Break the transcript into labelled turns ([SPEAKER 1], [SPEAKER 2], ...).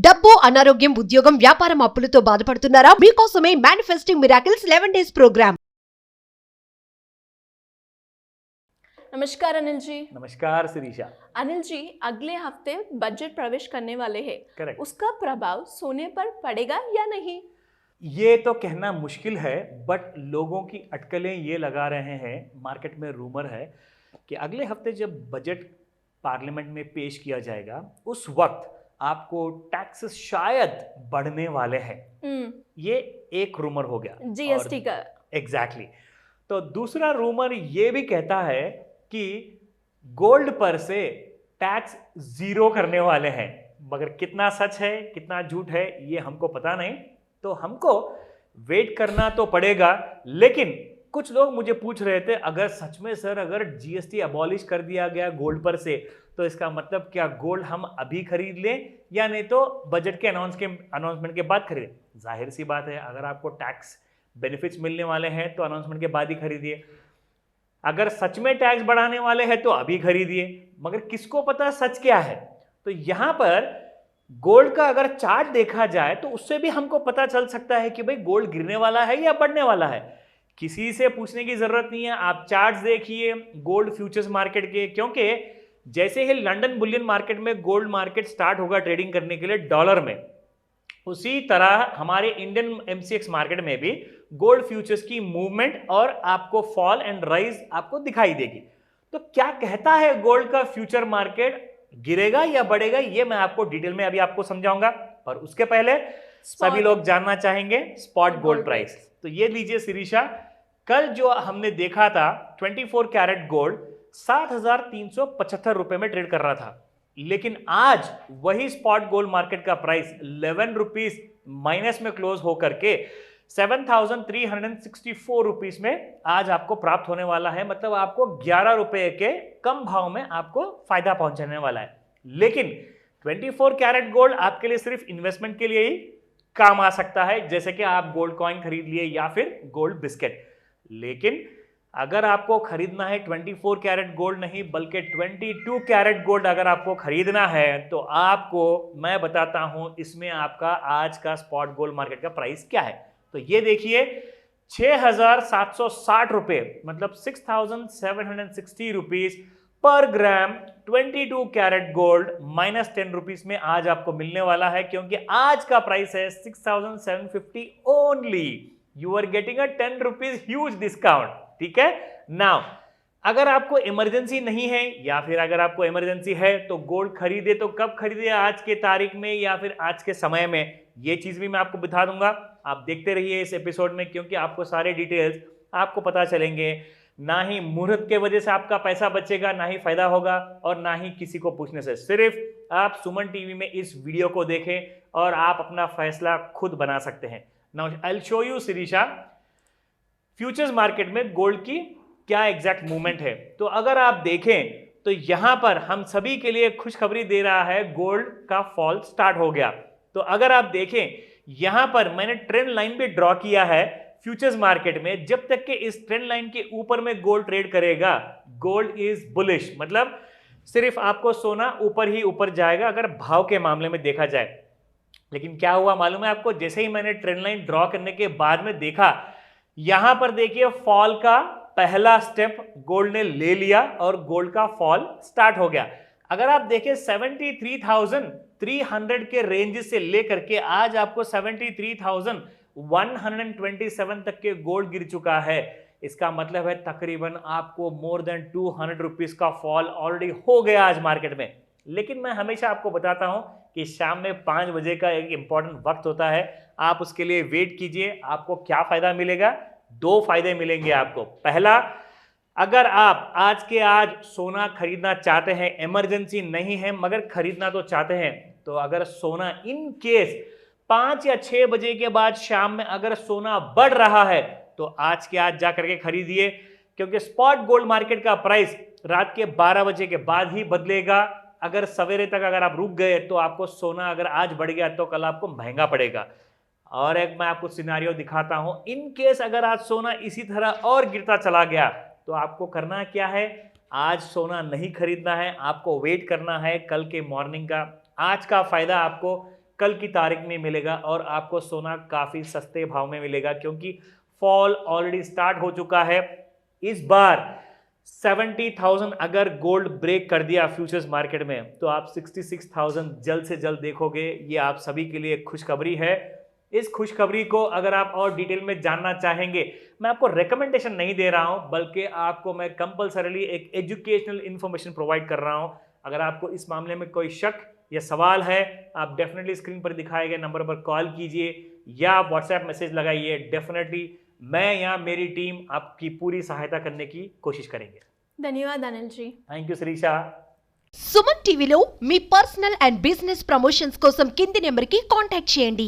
[SPEAKER 1] డబ్బు, అనారోగ్యం, ఉద్యోగం, వ్యాపారం, అప్పులతో బాధపడుతున్నారా? మీకోసమే మేనిఫెస్టింగ్ మిరాకిల్స్ 11 days ప్రోగ్రామ్.
[SPEAKER 2] नमस्कार अनिल जी।
[SPEAKER 3] नमस्कार शिरीषा।
[SPEAKER 2] अनिल जी, अगले हफ्ते बजट प्रवेश करने वाले हैं।
[SPEAKER 3] करेक्ट।
[SPEAKER 2] उसका प्रभाव सोने पर पड़ेगा या नहीं?
[SPEAKER 3] ये तो कहना मुश्किल है, बट लोगों की अटकलें ये लगा रहे हैं, मार्केट में रूमर है कि अगले हफ्ते जब बजट पार्लियामेंट में पेश किया जाएगा उस वक्त आपको टैक्सेस शायद बढ़ने वाले हैं। ये एक रूमर हो गया
[SPEAKER 2] जीएसटी का।
[SPEAKER 3] एग्जैक्टली। तो दूसरा रूमर ये भी कहता है कि गोल्ड पर से टैक्स जीरो करने वाले हैं, मगर कितना सच है कितना झूठ है ये हमको पता नहीं, तो हमको वेट करना तो पड़ेगा। लेकिन कुछ लोग मुझे पूछ रहे थे, अगर सच में सर अगर जीएसटी अबॉलिश कर दिया गया गोल्ड पर से तो इसका मतलब क्या गोल्ड हम अभी खरीद लें या नहीं तो बजट के अनाउंसमेंट के बाद खरीदें? जाहिर सी बात है, अगर आपको टैक्स बेनिफिट्स मिलने वाले हैं तो अनाउंसमेंट के बाद ही खरीदिए। अगर सच में टैक्स बढ़ाने वाले हैं तो अभी खरीदिए, मगर किसको पता सच क्या है। तो यहां पर गोल्ड का अगर चार्ट देखा जाए तो उससे भी हमको पता चल सकता है कि भाई गोल्ड गिरने वाला है या बढ़ने वाला है। किसी से पूछने की जरूरत नहीं है, आप चार्ट्स देखिए गोल्ड फ्यूचर्स मार्केट के, क्योंकि जैसे ही लंदन बुलियन मार्केट में गोल्ड मार्केट स्टार्ट होगा ट्रेडिंग करने के लिए डॉलर में, उसी तरह हमारे इंडियन एमसीएक्स मार्केट में भी गोल्ड फ्यूचर्स की मूवमेंट और आपको फॉल एंड राइज आपको दिखाई देगी। तो क्या कहता है गोल्ड का फ्यूचर मार्केट, गिरेगा या बढ़ेगा, ये मैं आपको डिटेल में अभी आपको समझाऊंगा। पर उसके पहले सभी लोग जानना चाहेंगे स्पॉट गोल्ड प्राइस। तो ये लीजिए शिरीषा, कल जो हमने देखा था 24 कैरेट गोल्ड 7,375 रुपए में ट्रेड कर रहा था, लेकिन आज वही स्पॉट गोल्ड मार्केट का प्राइस 11 रुपीज माइनस में क्लोज होकर के 7,364 रुपीज में आज आपको प्राप्त होने वाला है। मतलब आपको 11 रुपए के कम भाव में आपको फायदा पहुंचाने वाला है। लेकिन 24 कैरेट गोल्ड आपके लिए सिर्फ इन्वेस्टमेंट के लिए ही काम आ सकता है, जैसे कि आप गोल्ड कॉइन खरीद लिए या फिर गोल्ड बिस्किट। लेकिन अगर आपको खरीदना है 24 कैरेट गोल्ड नहीं बल्कि 22 कैरेट गोल्ड अगर आपको खरीदना है तो आपको मैं बताता हूं इसमें आपका आज का स्पॉट गोल्ड मार्केट का प्राइस क्या है। तो ये देखिए 6,760 रुपए, मतलब 6,760 रुपीज पर ग्राम 22 कैरेट गोल्ड माइनस 10 रुपीज में आज आपको मिलने वाला है, क्योंकि आज का प्राइस है 6,750 only. You are getting a 10 rupees huge discount. ठीक है। नाउ अगर आपको इमरजेंसी नहीं है या फिर अगर आपको इमरजेंसी है तो गोल्ड खरीदे, तो कब खरीदे, आज के तारीख में या फिर आज के समय में, ये चीज भी मैं आपको बता दूंगा। आप देखते रहिए इस एपिसोड में, क्योंकि आपको सारे डिटेल्स आपको पता चलेंगे। ना ही मुहूर्त के वजह से आपका पैसा बचेगा, ना ही फायदा होगा, और ना ही किसी को पूछने से। सिर्फ आप सुमन टीवी में इस वीडियो को देखें और आप अपना फैसला खुद बना सकते हैं। Now I will show you Shirisha futures market में गोल्ड की क्या एग्जैक्ट मूवमेंट है। तो अगर आप देखें तो यहां पर हम सभी के लिए खुशखबरी दे रहा है, गोल्ड का फॉल स्टार्ट हो गया। तो अगर आप देखें यहां पर मैंने ट्रेंड लाइन भी ड्रॉ किया है फ्यूचर्स मार्केट में। जब तक कि इस ट्रेंड लाइन के ऊपर में गोल्ड ट्रेड करेगा, गोल्ड इज बुलिश, मतलब सिर्फ आपको सोना ऊपर ही ऊपर जाएगा अगर भाव के मामले में देखा जाए। लेकिन क्या हुआ मालूम है आपको, जैसे ही मैंने ट्रेंड लाइन ड्रॉ करने के बाद में देखा, यहां पर देखिए फॉल का पहला स्टेप गोल्ड ने ले लिया और गोल्ड का फॉल स्टार्ट हो गया। अगर आप देखें 73,300 के रेंज से लेकर के आज आपको 73,127 तक के गोल्ड गिर चुका है। इसका मतलब है तकरीबन आपको मोर देन 200 रुपीज का फॉल ऑलरेडी हो गया आज मार्केट में। लेकिन मैं हमेशा आपको बताता हूं कि शाम में 5 बजे का एक इंपॉर्टेंट वक्त होता है, आप उसके लिए वेट कीजिए। आपको क्या फायदा मिलेगा? 2 फायदे मिलेंगे आपको। पहला, अगर आप आज के आज सोना खरीदना चाहते हैं, इमरजेंसी नहीं है मगर खरीदना तो चाहते हैं, तो अगर सोना इन केस 5 या 6 बजे के बाद शाम में अगर सोना बढ़ रहा है तो आज के आज जा करके खरीदिए, क्योंकि स्पॉट गोल्ड मार्केट का प्राइस रात के 12 बजे के बाद ही बदलेगा। अगर सवेरे तक अगर आप रुक गए तो आपको सोना अगर आज बढ़ गया तो कल आपको महंगा पड़ेगा। और एक मैं आपको सिनेरियो दिखाता हूं, इन केस अगर आज सोना इसी तरह और गिरता चला गया तो आपको करना क्या है, आज सोना नहीं खरीदना है, आपको वेट करना है कल के मॉर्निंग का। आज का फायदा आपको कल की तारीख में मिलेगा और आपको सोना काफी सस्ते भाव में मिलेगा, क्योंकि फॉल ऑलरेडी स्टार्ट हो चुका है। इस बार 70,000 अगर गोल्ड ब्रेक कर दिया फ्यूचर्स मार्केट में तो आप 66,000 जल्द से जल्द देखोगे। ये आप सभी के लिए खुशखबरी है। इस खुशखबरी को अगर आप और डिटेल में जानना चाहेंगे, मैं आपको रिकमेंडेशन नहीं दे रहा हूं, बल्कि आपको मैं कंपलसरीली एक एजुकेशनल इंफॉर्मेशन प्रोवाइड कर रहा हूं। अगर आपको इस मामले में कोई शक या सवाल है, आप डेफिनेटली स्क्रीन पर दिखाए गए नंबर पर कॉल कीजिए या आप व्हाट्सएप मैसेज लगाइए। डेफिनेटली मैं या मेरी टीम आपकी पूरी सहायता करने की कोशिश करेंगे।
[SPEAKER 2] धन्यवाद अनिल जी।
[SPEAKER 3] Thank you Shreesha.
[SPEAKER 1] సుమన్ టీవీలో మీ పర్సనల్ అండ్ బిజినెస్ ప్రమోషన్స్ కోసం కింది నెంబర్కి కాంటాక్ట్ చేయండి.